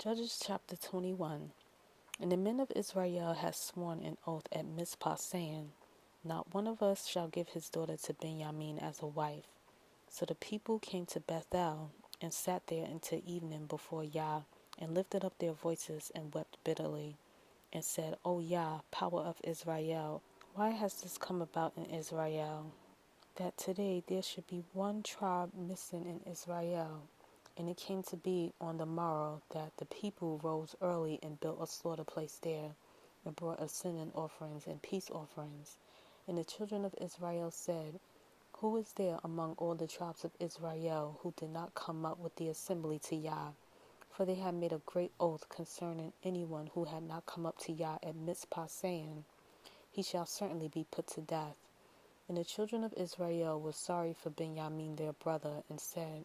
Judges chapter 21. And the men of Israel had sworn an oath at Mizpah, saying, not one of us shall give his daughter to Benjamin as a wife. So the people came to Bethel, and sat there until evening before Yah, and lifted up their voices, and wept bitterly, and said, O Yah, power of Israel, why has this come about in Israel, that today there should be one tribe missing in Israel? And it came to be on the morrow that the people rose early and built a slaughter place there, and brought ascending offerings and peace offerings. And the children of Israel said, who is there among all the tribes of Israel who did not come up with the assembly to Yah? For they had made a great oath concerning anyone who had not come up to Yah at Mizpah, saying, he shall certainly be put to death. And the children of Israel were sorry for Benjamin their brother, and said,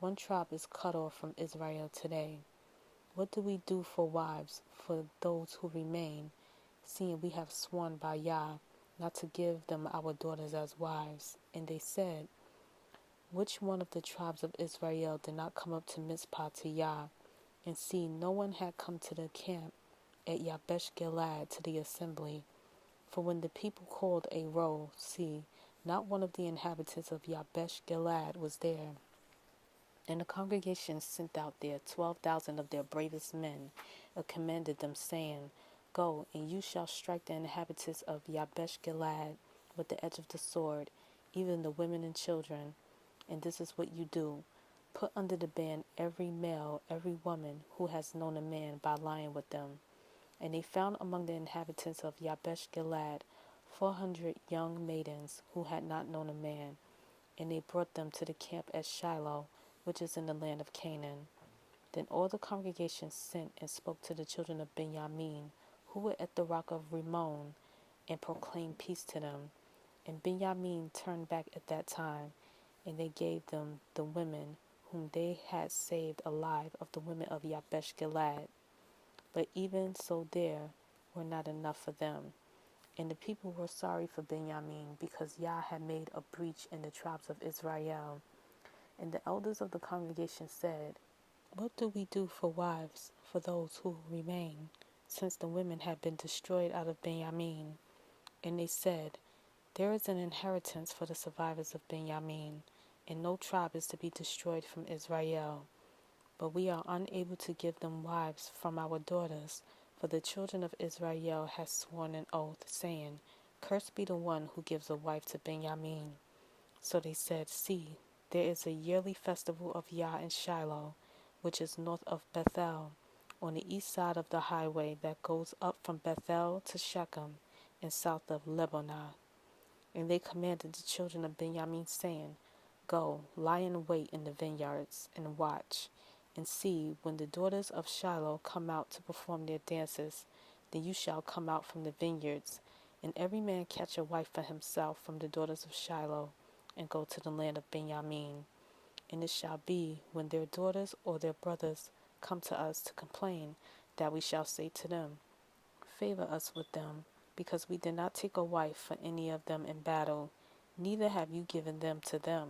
one tribe is cut off from Israel today. What do we do for wives for those who remain, seeing we have sworn by Yah not to give them our daughters as wives? And they said, which one of the tribes of Israel did not come up to Mizpah to Yah? And see, no one had come to the camp at Yabesh Gilead to the assembly. For when the people called a roll, see, not one of the inhabitants of Yabesh Gilead was there. And the congregation sent out there 12,000 of their bravest men, and commanded them, saying, go, and you shall strike the inhabitants of Yabesh Gilead with the edge of the sword, even the women and children. And this is what you do. Put under the ban every male, every woman who has known a man by lying with them. And they found among the inhabitants of Yabesh Gilead 400 young maidens who had not known a man, and they brought them to the camp at Shiloh, which is in the land of Canaan. Then all the congregation sent and spoke to the children of Benjamin, who were at the rock of Rimmon, and proclaimed peace to them. And Benjamin turned back at that time, and they gave them the women whom they had saved alive of the women of Yabesh Gilead. But even so there were not enough for them. And the people were sorry for Benjamin, because Yah had made a breach in the tribes of Israel. And the elders of the congregation said, what do we do for wives for those who remain, since the women have been destroyed out of Benjamin? And they said, there is an inheritance for the survivors of Benjamin, and no tribe is to be destroyed from Israel. But we are unable to give them wives from our daughters, for the children of Israel have sworn an oath, saying, cursed be the one who gives a wife to Benjamin. So they said, see, there is a yearly festival of Yah in Shiloh, which is north of Bethel, on the east side of the highway that goes up from Bethel to Shechem, and south of Lebanah. And they commanded the children of Benjamin, saying, go, lie in wait in the vineyards, and watch. And see, when the daughters of Shiloh come out to perform their dances, then you shall come out from the vineyards, and every man catch a wife for himself from the daughters of Shiloh, and go to the land of Benjamin. And it shall be, when their daughters or their brothers come to us to complain, that we shall say to them, favor us with them, because we did not take a wife for any of them in battle, neither have you given them to them,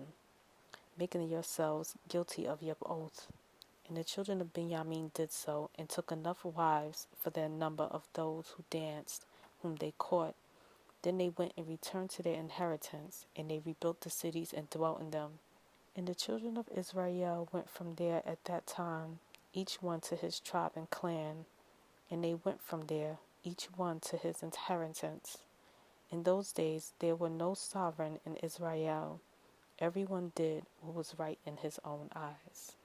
making yourselves guilty of your oath. And the children of Benjamin did so, and took enough wives for their number of those who danced, whom they caught. Then they went and returned to their inheritance, and they rebuilt the cities and dwelt in them. And the children of Israel went from there at that time, each one to his tribe and clan. And they went from there, each one to his inheritance. In those days there were no sovereign in Israel. Everyone did what was right in his own eyes.